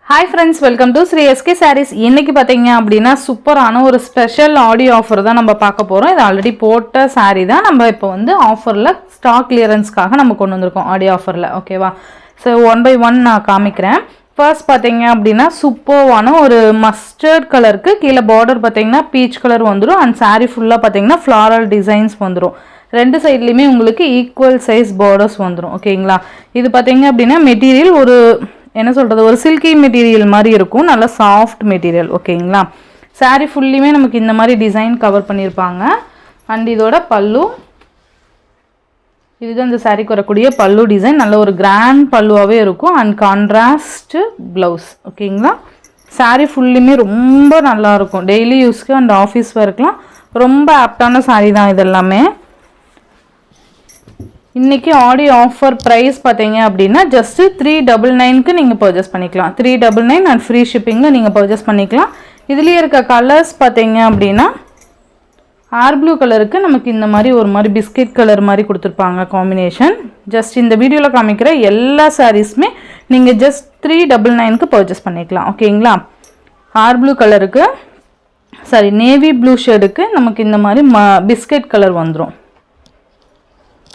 Hi friends, welcome to Sri SK Sarees. இன்னைக்கு பாத்தீங்க அப்படினா சூப்பரான ஒரு ஸ்பெஷல் ஆடி ஆஃபர் தான் நம்ம பார்க்க போறோம். இது ஆல்ரெடி போட்ட saree தான். நம்ம இப்போ வந்து ஆஃபர்ல ஸ்டாக் கிளியரன்ஸ்க்காக நம்ம கொண்டு வந்திருக்கோம் ஆடி ஆஃபர்ல. ஓகேவா? சோ ஒன் பை ஒன் நான் காமிக்கிறேன். ஃபர்ஸ்ட் பாத்தீங்க அப்படினா சூப்பரான ஒரு மஸ்டர்ட் கலருக்கு கீழ border பாத்தீங்கன்னா பீச் கலர் வந்துரும் and saree ஃபுல்லா பாத்தீங்கன்னா floral designs வந்துரும். ரெண்டு சைடுலயுமே உங்களுக்கு ஈக்குவல் சைஸ் borders வந்துரும். ஓகேங்களா? இது பாத்தீங்க அப்படினா மெட்டீரியல் ஒரு என்ன சொல்றது ஒரு சில்கி மெட்டீரியல் மாதிரி இருக்கும். நல்ல சாஃப்ட் மெட்டீரியல். ஓகேங்களா? saree ஃபுல்லியுமே நமக்கு இந்த மாதிரி டிசைன் கவர் பண்ணிருப்பாங்க. and இதோட பல்லு இதுதான் இந்த சாரிக்கு வரக்கூடிய பல்லு டிசைன். நல்ல ஒரு கிராண்ட் பல்லுவாவே இருக்கும் and கான்ட்ராஸ்ட் ப்ளவுஸ். ஓகேங்களா? saree ஃபுல்லியுமே ரொம்ப நல்லா இருக்கும். டெய்லி யூஸ்க்கு and ஆஃபீஸ் வேர்க்குலாம் ரொம்ப ஆப்டான saree தான் இதெல்லாமே. இன்னைக்கு ஆடி ஆஃபர் பிரைஸ் பாத்தீங்க அப்படினா just 399 க்கு நீங்க பர்ச்சேஸ் பண்ணிக்கலாம். 399 and free shippingல நீங்க பர்ச்சேஸ் பண்ணிக்கலாம். இதுலயே இருக்க கலர்ஸ் பாத்தீங்க அப்படினா ஆர் ப்ளூ கலருக்கு நமக்கு இந்த மாதிரி ஒரு மாதிரி பிஸ்கட் கலர் மாதிரி கொடுத்திருப்பாங்க காம்பினேஷன். ஜஸ்ட் இந்த வீடியோல காமிக்கிற எல்லா சாரீஸ்மே நீங்க just 399 க்கு பர்ச்சேஸ் பண்ணிக்கலாம். ஓகேங்களா? ஆர் ப்ளூ கலருக்கு சாரி நேவி ப்ளூ ஷேடுக்கு நமக்கு இந்த மாதிரி பிஸ்கட் கலர் வந்துரும்.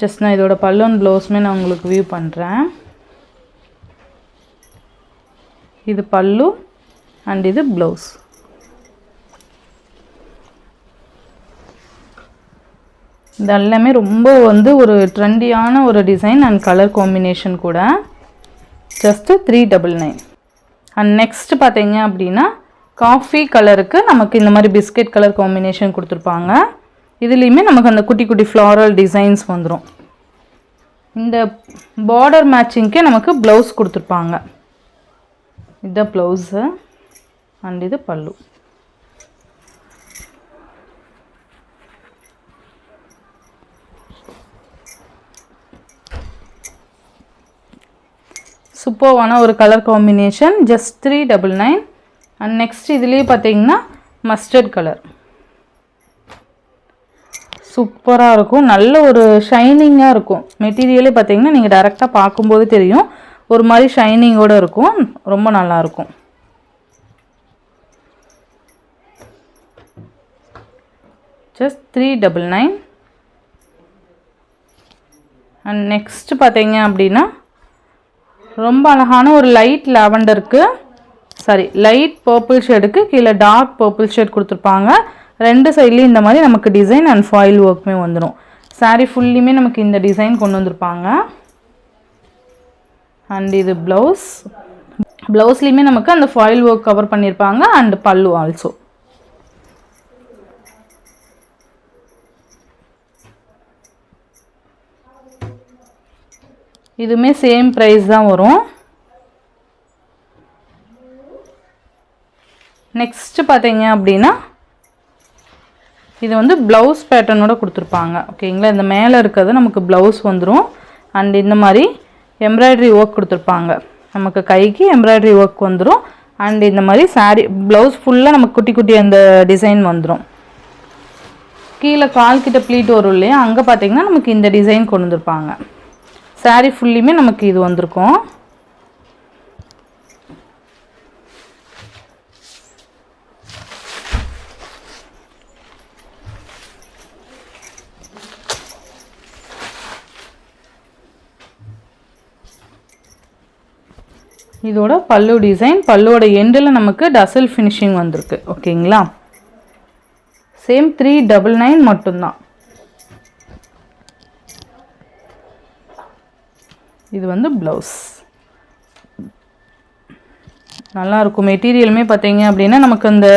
ஜஸ்ட் நான் இதோட பல்லு அண்ட் ப்ளவுஸ்மே நான் உங்களுக்கு வியூ பண்ணுறேன். இது பல்லு அண்ட் இது ப்ளவுஸ். இது எல்லாமே ரொம்ப வந்து ஒரு ட்ரெண்டியான ஒரு டிசைன் அண்ட் கலர் காம்பினேஷன் கூட. ஜஸ்ட் 399. அண்ட் நெக்ஸ்ட் பார்த்தீங்க அப்படின்னா காஃபி கலருக்கு நமக்கு இந்த மாதிரி பிஸ்கட் கலர் காம்பினேஷன் கொடுத்துருப்பாங்க. இதுலேயுமே நமக்கு அந்த குட்டி குட்டி ஃப்ளாரல் டிசைன்ஸ் வந்துடும். இந்த பார்டர் மேட்சிங்க்கே நமக்கு ப்ளவுஸ் கொடுத்துருப்பாங்க. இதுதான் ப்ளவுஸு அண்ட் இது பல்லு. சூப்பரான ஒரு colour combination. Just 399. And next இதுலேயே பார்த்தீங்கன்னா மஸ்டர்ட் கலர் சூப்பராக இருக்கும். நல்ல ஒரு ஷைனிங்காக இருக்கும். மெட்டீரியலே பார்த்தீங்கன்னா நீங்கள் டைரெக்டாக பார்க்கும்போது தெரியும் ஒரு மாதிரி ஷைனிங்கோடு இருக்கும். ரொம்ப நல்லாயிருக்கும். ஜஸ்ட் 399. அண்ட் நெக்ஸ்ட் பார்த்தீங்க அப்படின்னா ரொம்ப அழகான ஒரு லைட் லாவெண்டருக்கு சாரி லைட் பர்பிள் ஷேடுக்கு கீழே டார்க் பர்பிள் ஷேட் கொடுத்துருப்பாங்க. ரெண்டு சைட்லேயும் இந்த மாதிரி நமக்கு டிசைன் அண்ட் ஃபாயில் ஒர்க்குமே வந்துடும். saree ஃபுல்லியுமே நமக்கு இந்த டிசைன் கொண்டு வந்திருப்பாங்க. அண்ட் இது ப்ளவுஸ். ப்ளவுஸ்லேயுமே நமக்கு அந்த ஃபாயில் ஒர்க் கவர் பண்ணியிருப்பாங்க அண்ட் பல்லு ஆல்சோ. இதுவுமே சேம் ப்ரைஸ் தான் வரும். நெக்ஸ்ட் பார்த்தீங்க அப்படின்னா இது வந்து ப்ளவுஸ் பேட்டர்னோட கொடுத்துருப்பாங்க. ஓகேங்களா? இந்த மேலே இருக்கிறது நமக்கு ப்ளவுஸ் வந்துடும் அண்ட் இந்த மாதிரி எம்ப்ராய்டரி ஒர்க் கொடுத்துருப்பாங்க. நமக்கு கைக்கு எம்ப்ராய்டரி ஒர்க் வந்துடும் அண்ட் இந்த மாதிரி saree ப்ளவுஸ் ஃபுல்லாக நமக்கு குட்டி குட்டி அந்த டிசைன் வந்துடும். கீழே கால் கிட்ட ப்ளீட் வரும் இல்லையா, அங்கே பார்த்தீங்கன்னா நமக்கு இந்த டிசைன் கொண்டு வந்திருப்பாங்க. saree ஃபுல்லியுமே நமக்கு இது வந்திருக்கும். இதோட பல்லு டிசைன். பல்லுவோட எண்டில் நமக்கு டசல் ஃபினிஷிங் வந்திருக்கு. ஓகேங்களா? சேம் 399 மட்டும்தான். இது வந்து ப்ளவுஸ். நல்லாயிருக்கும். மெட்டீரியலுமே பார்த்தீங்க அப்படின்னா நமக்கு அந்த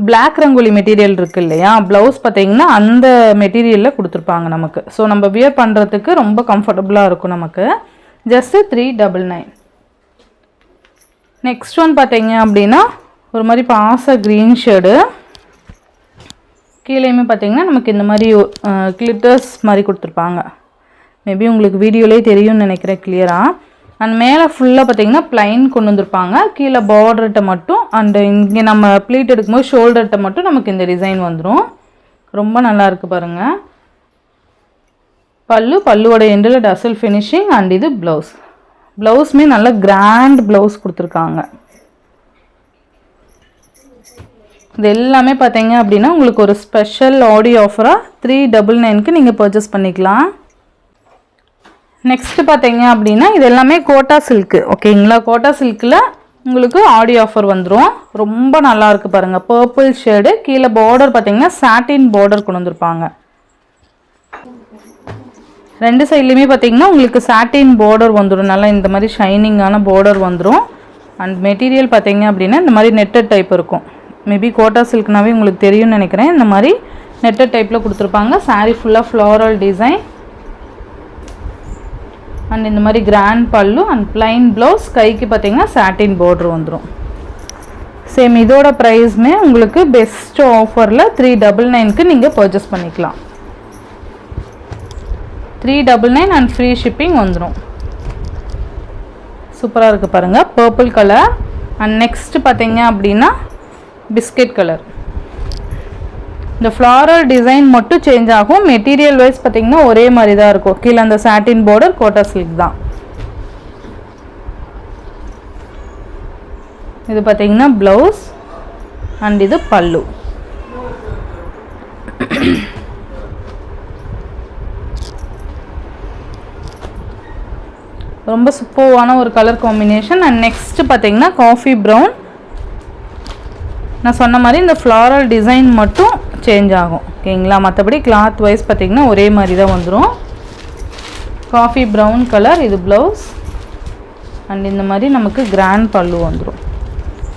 பிளாக் ரங்கோலி மெட்டீரியல் இருக்குது இல்லையா, ப்ளவுஸ் பார்த்தீங்கன்னா அந்த மெட்டீரியலில் கொடுத்துருப்பாங்க நமக்கு. ஸோ நம்ம வியர் பண்ணுறதுக்கு ரொம்ப கம்ஃபர்டபுளாக இருக்கும் நமக்கு. ஜஸ்ட்டு 399. நெக்ஸ்ட் ஒன் பார்த்தீங்க அப்படின்னா ஒரு மாதிரி பாச க்ரீன் ஷேடு. கீழேயுமே பார்த்தீங்கன்னா நமக்கு இந்த மாதிரி கிளிட்டர்ஸ் மாதிரி கொடுத்துருப்பாங்க. மேபி உங்களுக்கு வீடியோலேயே தெரியும்னு நினைக்கிறேன் கிளியராக. அண்ட் மேலே ஃபுல்லாக பார்த்தீங்கன்னா ப்ளைன் கொண்டு வந்திருப்பாங்க. கீழே பார்டர்கிட்ட மட்டும் அண்டு இங்கே நம்ம ப்ளீட் எடுக்கும்போது ஷோல்டர்கிட்ட மட்டும் நமக்கு இந்த டிசைன் வந்துடும். ரொம்ப நல்லா இருக்குது பாருங்கள். பல்லுவோட எண்டில் டசல் ஃபினிஷிங் அண்ட் இது ப்ளவுஸ். ப்ளவுஸுமே நல்ல கிராண்ட் ப்ளவுஸ் கொடுத்துருக்காங்க. இது எல்லாமே பார்த்தீங்க அப்படின்னா உங்களுக்கு ஒரு ஸ்பெஷல் ஆடி ஆஃபராக 399க்கு நீங்கள் பர்ச்சேஸ் பண்ணிக்கலாம். நெக்ஸ்ட்டு பார்த்தீங்க அப்படின்னா இது எல்லாமே கோட்டா சில்க்கு. ஓகேங்களா, கோட்டா சில்கில் உங்களுக்கு ஆடி ஆஃபர் வந்துடும். ரொம்ப நல்லா இருக்கு பாருங்கள். பர்பிள் ஷேடு, கீழே பார்டர் பார்த்தீங்கன்னா சாட்டின் பார்டர் கொண்டு வந்திருப்பாங்க. ரெண்டு சைட்லேயுமே பார்த்தீங்கன்னா உங்களுக்கு சாட்டின் பார்டர் வந்துடும். நல்லா இந்த மாதிரி ஷைனிங்கான பார்டர் வந்துடும். அண்ட் மெட்டீரியல் பார்த்தீங்க அப்படின்னா இந்த மாதிரி நெட்டட் டைப் இருக்கும். மேபி கோட்டா சில்க்னாவே உங்களுக்கு தெரியும்னு நினைக்கிறேன். இந்த மாதிரி நெட்டட் டைப்பில் கொடுத்துருப்பாங்க. சாரீ ஃபுல்லாக ஃப்ளாரல் டிசைன் அண்ட் இந்த மாதிரி கிராண்ட் பல்லு அண்ட் பிளைன் ப்ளவுஸ். கைக்கு பார்த்தீங்கன்னா சாட்டின் பார்டர் வந்துடும். சேம் இதோட ப்ரைஸுமே உங்களுக்கு பெஸ்ட் ஆஃபரில் 399க்கு நீங்கள் பர்ச்சேஸ் பண்ணிக்கலாம். 399 அண்ட் ஃப்ரீ ஷிப்பிங் வந்துடும். சூப்பராக இருக்குது பாருங்கள். பர்பிள் கலர் அண்ட் நெக்ஸ்ட் பார்த்தீங்க அப்படின்னா பிஸ்கெட் கலர். இந்த ஃப்ளாரல் டிசைன் மட்டும் சேஞ்ச் ஆகும். மெட்டீரியல் வைஸ் பார்த்தீங்கன்னா ஒரே மாதிரி தான் இருக்கும். கீழே அந்த சாட்டின் பார்டர் கோட்டா சில்க் தான். இது பார்த்தீங்கன்னா ப்ளவுஸ் அண்ட் இது பல்லு. ரொம்ப சூப்பரான ஒரு கலர் காம்பினேஷன். அண்ட் நெக்ஸ்ட் பார்த்தீங்கன்னா காஃபி ப்ரௌன். நான் சொன்ன மாதிரி இந்த ஃப்ளாரல் டிசைன் மட்டும் சேஞ்ச் ஆகும். ஓகேங்களா, மற்றபடி கிளாத் வைஸ் பார்த்திங்கன்னா ஒரே மாதிரி தான் வந்துடும். காஃபி ப்ரௌன் கலர், இது ப்ளவுஸ் அண்ட் இந்த மாதிரி நமக்கு கிராண்ட் பல்லு வந்துடும்.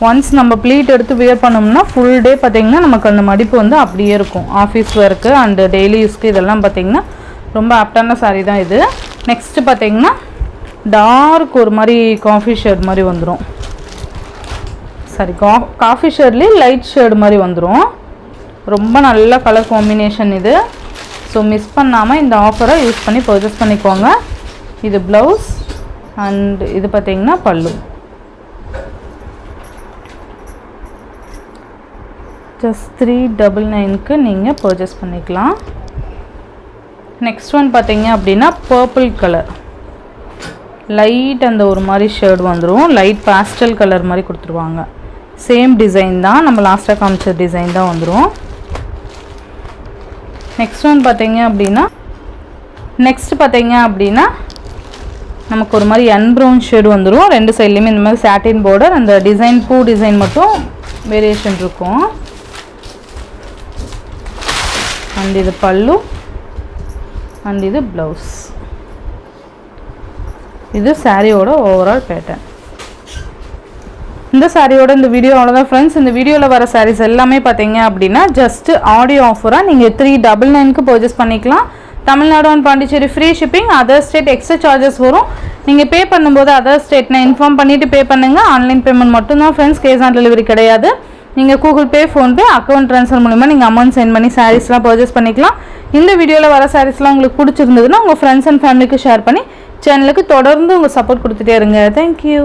ஒன்ஸ் நம்ம ப்ளீட் எடுத்து வியர் பண்ணோம்னா ஃபுல் டே பார்த்திங்கன்னா நமக்கு அந்த மடிப்பு வந்து அப்படியே இருக்கும். ஆஃபீஸ் ஒர்க்கு அண்டு டெய்லி யூஸ்க்கு இதெல்லாம் பார்த்திங்கன்னா ரொம்ப ஆப்டான சாரீ தான் இது. நெக்ஸ்ட்டு பார்த்திங்கன்னா டார்க் ஒரு மாதிரி காஃபி ஷேட் மாதிரி வந்துடும். சாரி, காஃபி ஷேட்லேயே லைட் ஷேடு மாதிரி வந்துடும். ரொம்ப நல்ல கலர் காம்பினேஷன் இது. ஸோ மிஸ் பண்ணாமல் இந்த ஆஃபரை யூஸ் பண்ணி பர்ச்சேஸ் பண்ணிக்கோங்க. இது ப்ளவுஸ் அண்ட் இது பார்த்திங்கன்னா பல்லு. ஜஸ்ட் 399க்கு நீங்கள் பர்ச்சேஸ் பண்ணிக்கலாம். நெக்ஸ்ட் ஒன் பார்த்திங்க அப்படின்னா பர்பிள் கலர். லைட் அந்த ஒரு மாதிரி ஷேட் வந்துடும். லைட் பாஸ்டல் கலர் மாதிரி கொடுத்துருவாங்க. சேம் டிசைன் தான், நம்ம லாஸ்ட்டாக காமிச்ச டிசைன் தான் வந்துடும். நெக்ஸ்ட் ஒன் பார்த்தீங்க அப்படின்னா நமக்கு ஒரு மாதிரி அன் ப்ரௌன் ஷேடு வந்துடும். ரெண்டு சைட்லேயுமே இந்த மாதிரி சாட்டின் பார்டர், அந்த டிசைன் பூ டிசைன் மட்டும் வேரியேஷன் இருக்கும். அண்ட் இது பல்லு அண்ட் இது ப்ளவுஸ். இது சாரியோட ஓவரால் பேட்டர்ன். இந்த சாரியோட இந்த வீடியோ அவ்வளோதான் ஃப்ரெண்ட்ஸ். இந்த வீடியோவில் வர சாரீஸ் எல்லாமே பார்த்தீங்க அப்படின்னா ஜஸ்ட் ஆடியோ ஆஃபராக நீங்கள் 399க்கு பர்ச்சேஸ் பண்ணிக்கலாம். Tamil Nadu and Pondicherry free shipping. Other state extra charges வரும். நீங்கள் பே பண்ணும்போது அதர் ஸ்டேட்னா இன்ஃபார்ம் பண்ணிவிட்டு பே பண்ணுங்கள். ஆன்லைன் பேமெண்ட் மட்டும்தான் ஃப்ரெண்ட்ஸ், கேஷ் ஆன் டெலிவரி கிடையாது. நீங்கள் Google Pay, PhonePe, account transfer மூலிமா நீங்கள் அமௌண்ட் சென்ட் பண்ணி சாரீஸ்லாம் பர்ச்சேஸ் பண்ணிக்கலாம். இந்த வீடியோவில் வர சாரீஸ்லாம் உங்களுக்கு பிடிச்சிருந்ததுன்னா உங்கள் ஃப்ரெண்ட்ஸ் அண்ட் ஃபேமிலிக்கு ஷேர் பண்ணி சேனலுக்கு தொடர்ந்து உங்கள் சப்போர்ட் கொடுத்துட்டே இருங்க. தேங்க்யூ.